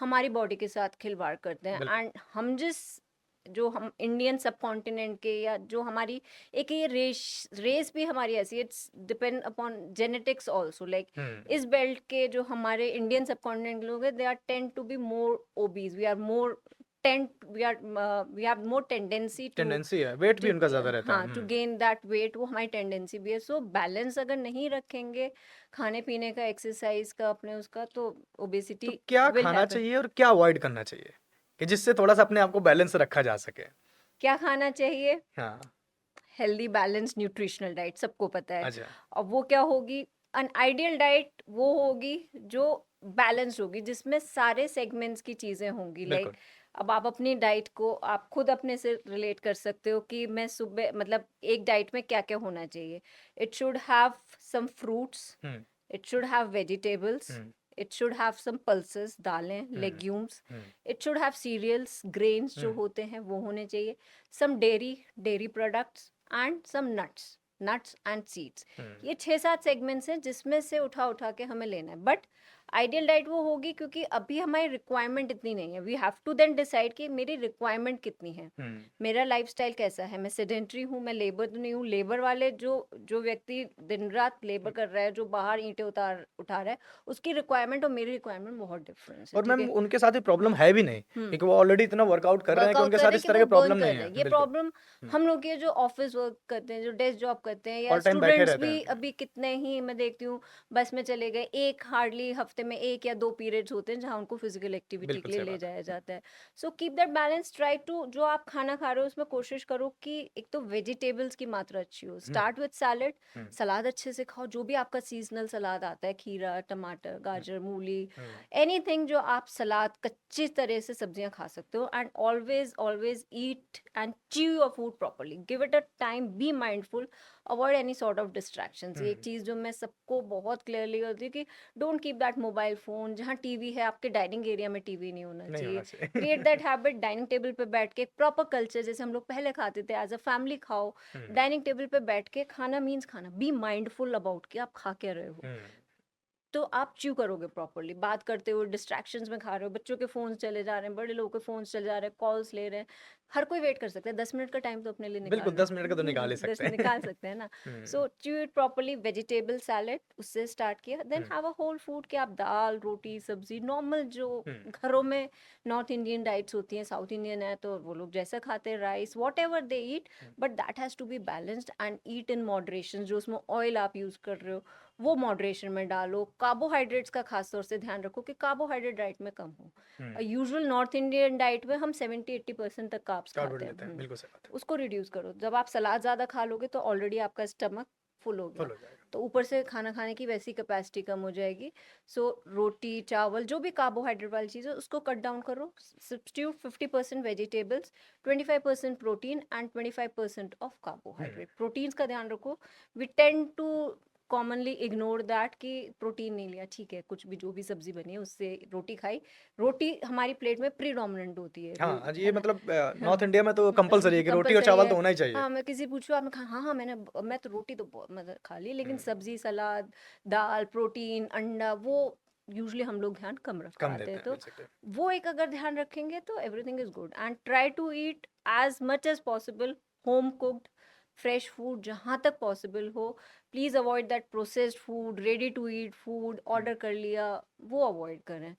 हमारी बॉडी के साथ खिलवाड़ करते हैं। बिल्कुल। एंड जो हम इंडियन सब कॉन्टिनेंट के, या जो हमारी एक ये रेस भी हमारी ऐसी, it's depend upon genetics also, like um, इस बेल्ट के जो हमारे इंडियन सब कॉन्टिनेंट लोग हैं, they are tend to be more obese, we have more tendency to tendency है, वेट भी टू उनका ज़्यादा रहता है। हाँ, टू गेन दैट वेट, वो हमारी टेंडेंसी भी है। सो बैलेंस अगर नहीं रखेंगे खाने पीने का, एक्सरसाइज का, अपने उसका, तो तो ओबेसिटी क्या विल खाना हैपन। चाहिए और क्या अवॉइड करना चाहिए? कि जिससे थोड़ा-सा अपने आप को बैलेंस रखा जा सके? क्या खाना चाहिए? हाँ, हेल्दी बैलेंस न्यूट्रिशनल डाइट, सबको पता है। अच्छा, अब वो क्या होगी? अन आइडियल डाइट वो होगी जो बैलेंस्ड होगी, जिसमें सारे सेगमेंट्स की चीज़ें होंगी। बिल्कुल। लाइक अब आप अपनी डाइट को आप खुद अपने से रिलेट कर सकते हो कि मैं सुबह, मतलब एक डाइट में क्या क्या होना चाहिए। It should have some fruits, um, it should have vegetables, um, it should have some pulses, दालें, um, legumes, um, it should have cereals, grains जो हुँ, होते हैं वो होने चाहिए, some dairy products, and some nuts and seeds. Um, ये 6-7 segments हैं जिसमें से उठा उठा के हमें लेना है। बट आइडियल डाइट वो होगी, क्योंकि अभी हमारी रिक्वायरमेंट इतनी नहीं है। We have to then decide कि मेरी रिक्वायरमेंट कितनी है, हुँ, मेरा लाइफस्टाइल कैसा है, मैं सेडेंट्री हूँ, मैं लेबर तो नहीं हूँ। लेबर वाले जो जो व्यक्ति दिन रात लेबर हुँ। कर रहा है, जो बाहर ईंटें उठा रहा है, उसकी रिक्वायरमेंट और मेरी रिक्वायरमेंट बहुत डिफरेंस है, और ठीक मैम है। उनके साथ ये प्रॉब्लम है भी नहीं, हम्म। क्योंकि वो ऑलरेडी इतना वर्कआउट कर रहे हैं कि वर्कआउट उनके कर साथ रहे हैं इस कि तरह वो की बर्न प्रॉब्लम कर नहीं रहे हैं। है। ये बिल्कुल। प्रॉब्लम हुँ, हम लोग के जो ऑफिस वर्क करते हैं, जो डेस्क जॉब करते हैं, या ऑल टाइम बैठे स्टूडेंट्स रहते भी, हैं। अभी कितने ही मैं देखती हूँ बस में चले गए, एक हार्डली हफ्ते में 1 या 2 पीरियड्स होते हैं जहाँ उनको फिजिकल एक्टिविटी बिल्कुल के लिए सही ले बात है। जाया जाता है। So keep that balance, try to, जो आप खाना खा रहे हो उसमें कोशिश करो कि एक तो वेजिटेबल्स की मात्रा अच्छी हो। हुँ, स्टार्ट विद सैलेड, हुँ, सलाद अच्छे से खाओ, जो भी आपका सीजनल सलाद आता है, खीरा, टमाटर, हुँ, गाजर, मूली, हुँ, एनीथिंग जो आप सलाद, कच्ची तरह से सब्जियां खा सकते हो। And always always eat and chew your food properly, give it a time, be mindful, avoid any sort of distractions. Um, ये एक चीज़ जो मैं सबको बहुत क्लियरली करती हूँ कि don't keep that mobile phone. जहाँ टीवी है, आपके डाइनिंग एरिया में टीवी नहीं होना नहीं चाहिए। होना चाहिए। Create that habit, dining table पे बैठ के प्रॉपर कल्चर, जैसे हम लोग पहले खाते थे, एज अ फैमिली खाओ। हुँ, डाइनिंग टेबल पे बैठ के खाना मीन्स खाना, बी माइंडफुल अबाउट कि आप खा क्या रहे हो। हुँ, तो आप च्यू करोगे प्रॉपर्ली। बात करते हुए डिस्ट्रैक्शंस में खा रहे हो, बच्चों के फोन चले जा रहे हैं, बड़े लोगों के फोन चले जा रहे हैं, कॉल्स ले रहे हैं। हर कोई वेट कर सकता है, 10 मिनट का टाइम तो अपने लिए बिल्कुल निकालो। 10 मिनट का तो निकाल ही दस सकते हैं। निकाल सकते हैं ना। Um, so chew it properly. Vegetable salad उससे स्टार्ट किया, then um, have a whole food, कि आप दाल, रोटी, सब्जी, नॉर्मल जो हुँ, घरों में नॉर्थ इंडियन डाइट्स होती हैं, साउथ इंडियन है तो वो लोग जैसा खाते हैं, rice, whatever they eat, hmm, but that has to be balanced and eat in moderation. जो उसमें ऑयल आप यूज़ कर रहे हो, वो मॉडरेशन में डालो। कार्बोहाइड्रेट्स का खास तौर से ध्यान रखो कि कार्बोहाइड्रेट डाइट में कम हो। हुँ, यूजुअल नॉर्थ इंडियन डाइट में हम 70-80% तक कार्ब्स कार्बोहाइड्रेट खाते हैं। लेते हैं, बिल्कुल सही बात है। उसको रिड्यूस करो। जब आप सलाद ज़्यादा खा लोगे तो ऑलरेडी आपका स्टमक फुल हो गया, फुल हो जाएगा। तो ऊपर से खाना खाने की वैसी कैपेसिटी कम हो जाएगी। सो रोटी, चावल, जो भी कार्बोहाइड्रेट वाली चीज़ है उसको कट डाउन करो। Substitute 50% vegetables, 25% protein and 25% of hmm, carbohydrate. Proteins का ध्यान रखो। We tend to commonly ignore that कि प्रोटीन नहीं लिया, ठीक है, कुछ भी जो भी सब्जी बनी है उससे रोटी खाई। रोटी हमारी प्लेट में प्रीडोमिनेंट होती है, हाँ, आज है ये ना। मतलब हाँ, नॉर्थ इंडिया में तो कंपल्सरी है कि रोटी और कंपलसरी चावल तो है। होना ही चाहिए। हाँ, मैं किसी पूछूँ आपने कहा, हाँ हाँ, मैं तो रोटी तो मतलब खा ली, लेकिन हुँ, सब्जी, सलाद, दाल, प्रोटीन, अंडा, वो यूजली हम लोग ध्यान कम रख कम पाते देते हैं। हैं, तो बेसिकली। वो एक अगर ध्यान रखेंगे तो everything is good. And try to eat as much as possible home cooked fresh food जहाँ तक पॉसिबल हो। Please avoid that processed food, ready to eat food hmm, order कर लिया, वो अवॉइड करें। हुँ।